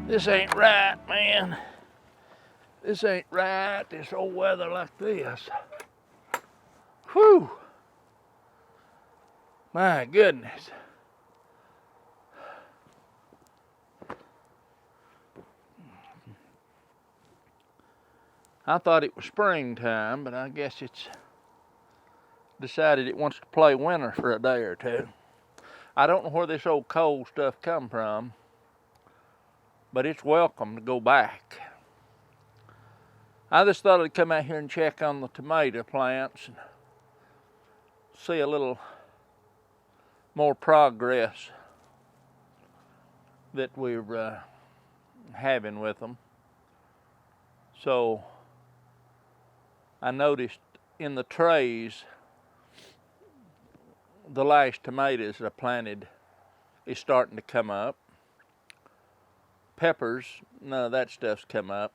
This ain't right, man. This ain't right, this old weather like this. Whew. My goodness. I thought it was springtime, but I guess it's decided it wants to play winter for a day or two. I don't know where this old cold stuff come from, but it's welcome to go back. I just thought I'd come out here and check on the tomato plants and see a little more progress that we're having with them. So I noticed in the trays, the last tomatoes that I planted is starting to come up. Peppers, none of that stuff's come up.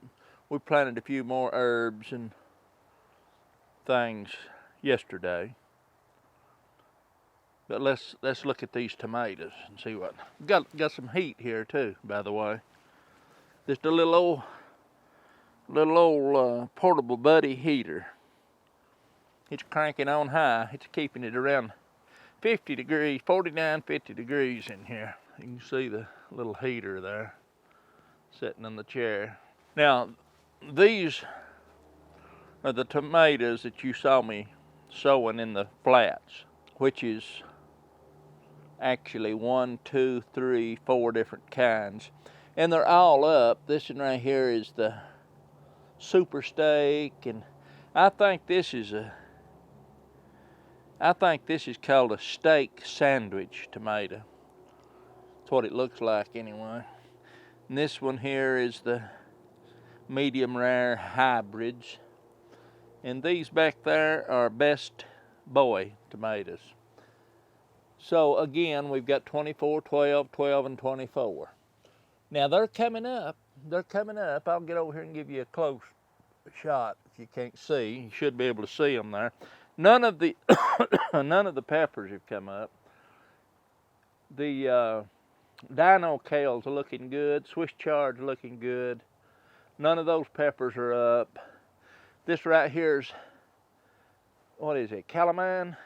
We planted a few more herbs and things yesterday. But let's look at these tomatoes and see what. Got some heat here too, by the way. Just a little old portable buddy heater. It's cranking on high. It's keeping it around 50 degrees, 49, 50 degrees in here. You can see the little heater there sitting on the chair. Now, these are the tomatoes that you saw me sowing in the flats, which is actually 1, 2, 3, 4 different kinds. And they're all up. This one right here is the super steak, and I think this is called a steak sandwich tomato. That's what it looks like anyway. And this one here is the medium rare hybrids. And these back there are best boy tomatoes. So again, we've got 24, 12, 12, and 24. Now they're coming up. They're coming up. I'll get over here and give you a close shot if you can't see. You should be able to see them there. None of the peppers have come up. The dino kales are looking good. Swiss chard's looking good. None of those peppers are up. This right here's, what is it, calamine?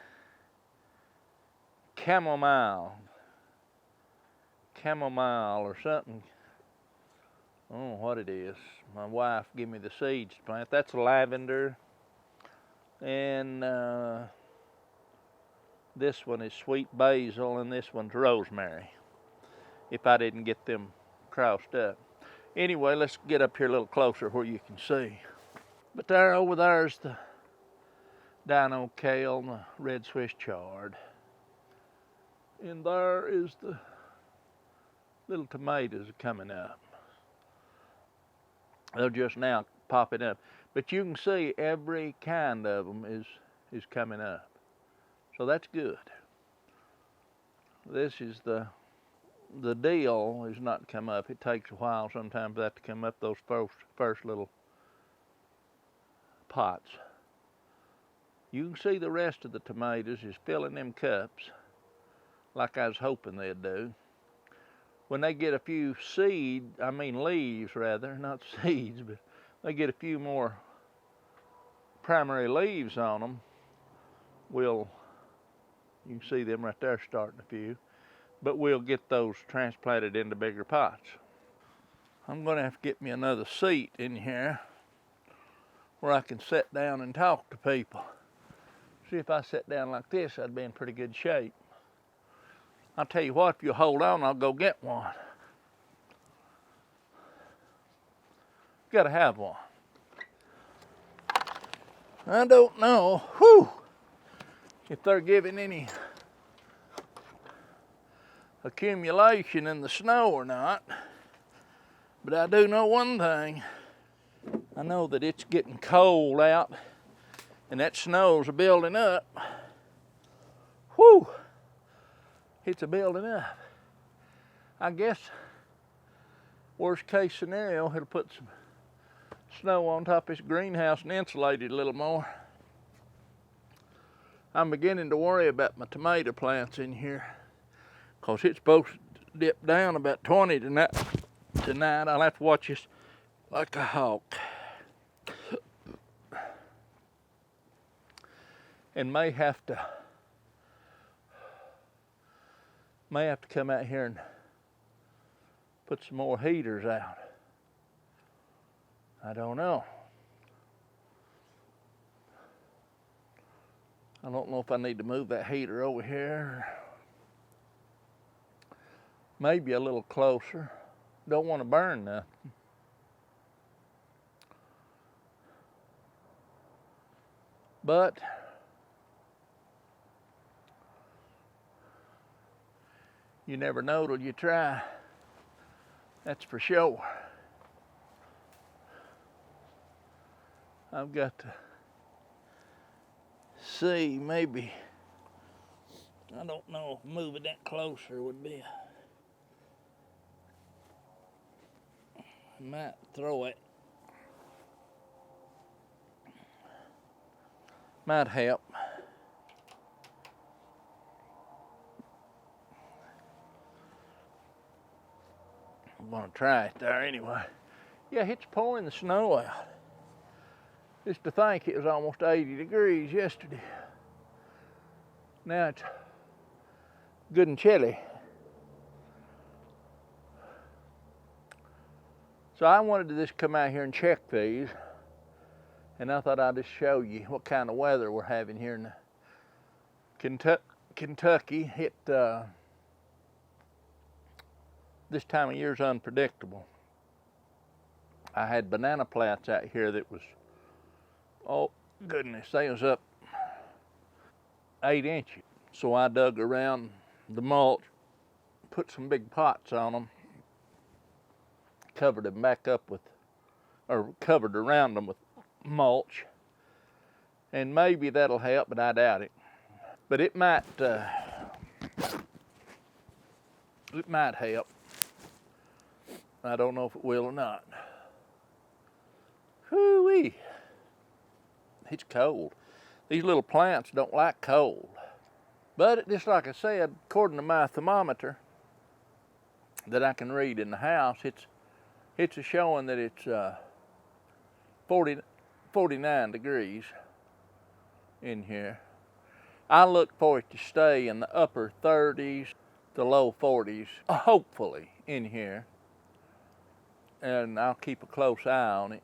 Chamomile or something. I don't know what it is. My wife gave me the seeds to plant. That's lavender. And this one is sweet basil, and this one's rosemary, if I didn't get them crossed up. Anyway, let's get up here a little closer where you can see. But over there's the dino kale and the red Swiss chard. And there is the little tomatoes coming up. They're just now popping up. But you can see every kind of them is coming up. So that's good. This is the deal is not come up. It takes a while sometimes for that to come up, those first little pots. You can see the rest of the tomatoes is filling them cups like I was hoping they'd do. When they get a few leaves rather, not seeds, but they get a few more primary leaves on them, you can see them right there starting a few, but we'll get those transplanted into bigger pots. I'm going to have to get me another seat in here where I can sit down and talk to people. See, if I sat down like this, I'd be in pretty good shape. I'll tell you what, if you'll hold on, I'll go get one. Gotta have one. I don't know, if they're giving any accumulation in the snow or not, but I do know one thing. I know that it's getting cold out and that snow's building up. It's a building up. I guess worst case scenario, it'll put some snow on top of this greenhouse and insulate it a little more. I'm beginning to worry about my tomato plants in here, because it's supposed to dip down about 20 tonight tonight. I'll have to watch this like a hawk. And may have to come out here and put some more heaters out. I don't know. I don't know if I need to move that heater over here. Maybe a little closer. Don't want to burn nothing. But you never know till you try. That's for sure. I've got to see, maybe, I don't know if moving that closer would be, I might throw it. Might help. I'm gonna try it there anyway. Yeah, it's pouring the snow out. Just to think it was almost 80 degrees yesterday. Now it's good and chilly. So I wanted to just come out here and check these. And I thought I'd just show you what kind of weather we're having here in Kentucky. This time of year is unpredictable. I had banana plants out here that was, oh goodness, they was up 8 inches. So I dug around the mulch, put some big pots on them, covered them back up with, or covered around them with mulch, and maybe that'll help, but I doubt it. But it might help. I don't know if it will or not. Whoo-wee. It's cold. These little plants don't like cold. But just like I said, according to my thermometer that I can read in the house, it's a showing that it's 49 degrees in here. I look for it to stay in the upper 30s to low 40s, hopefully, in here. And I'll keep a close eye on it.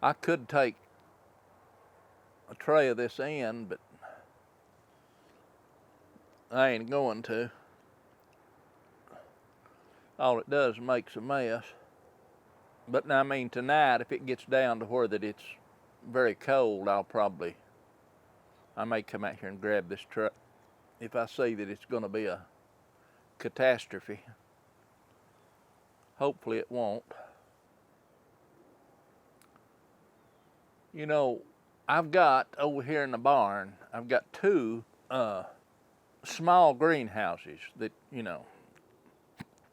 I could take a tray of this in, but I ain't going to. All it does is makes a mess. But I mean, tonight, if it gets down to where that it's very cold, I may come out here and grab this truck if I see that it's going to be a catastrophe. Hopefully it won't. You know, I've got over here in the barn, I've got 2 small greenhouses that, you know,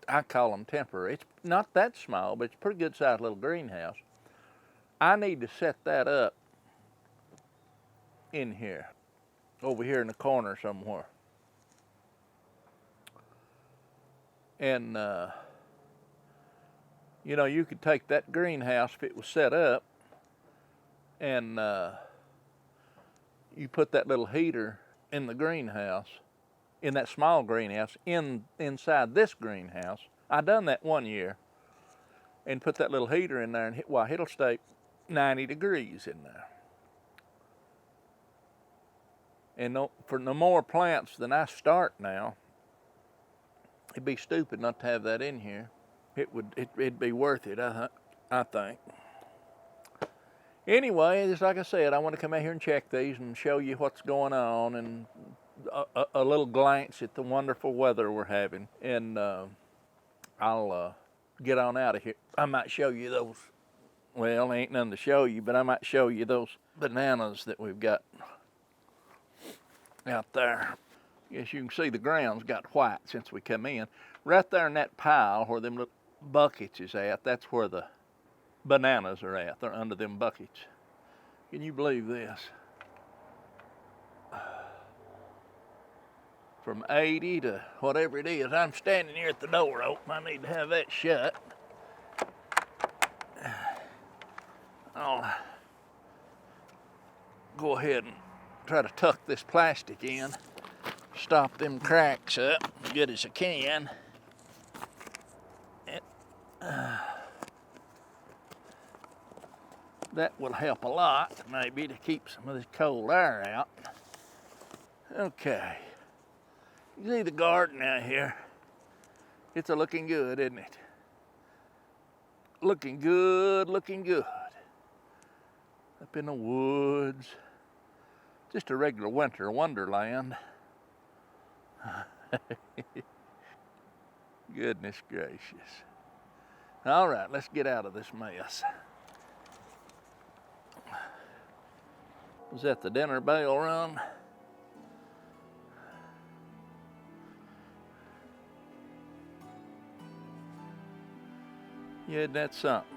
I call them temporary. It's not that small, but it's a pretty good sized little greenhouse. I need to set that up in here, over here in the corner somewhere. And, you know, you could take that greenhouse if it was set up, and you put that little heater in the greenhouse, in that small greenhouse, inside this greenhouse. I done that one year, and put that little heater in there, and it'll stay 90 degrees in there. And for no more plants than I start now, it'd be stupid not to have that in here. It'd be worth it, I think. Anyway, just like I said, I want to come out here and check these and show you what's going on, and a little glance at the wonderful weather we're having. And I'll get on out of here. I might show you those. Well, ain't nothing to show you, but I might show you those bananas that we've got out there. Yes, you can see the ground's got white since we come in. Right there in that pile where them little buckets is at, that's where the bananas are at. They're under them buckets. Can you believe this? From 80 to whatever it is. I'm standing here at the door open. I need to have that shut. I'll go ahead and try to tuck this plastic in, stop them cracks up as good as I can. That will help a lot, maybe, to keep some of this cold air out. Okay, you see the garden out here? It's a looking good, isn't it? Looking good, looking good. Up in the woods. Just a regular winter wonderland. Goodness gracious. All right, let's get out of this mess. Was that the dinner bell rung? Yeah, isn't that something?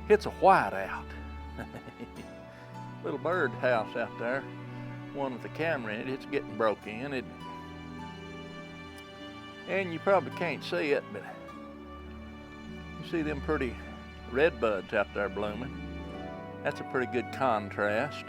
It's a whiteout. Little bird house out there. One with the camera in it. It's getting broke in, isn't it? And you probably can't see it, but you see them pretty red buds out there blooming. That's a pretty good contrast.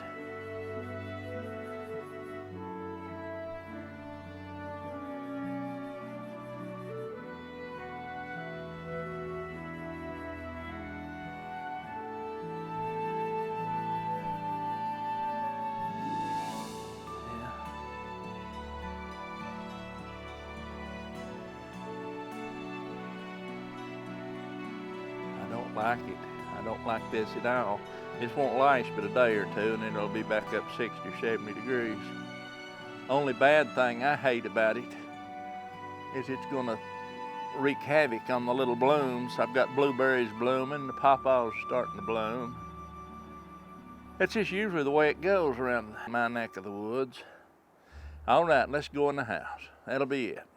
Like it. I don't like this at all. This won't last but a day or two, and then it'll be back up 60 or 70 degrees. Only bad thing I hate about it is it's gonna wreak havoc on the little blooms. I've got blueberries blooming, the pawpaws starting to bloom. That's just usually the way it goes around my neck of the woods. All right, let's go in the house. That'll be it.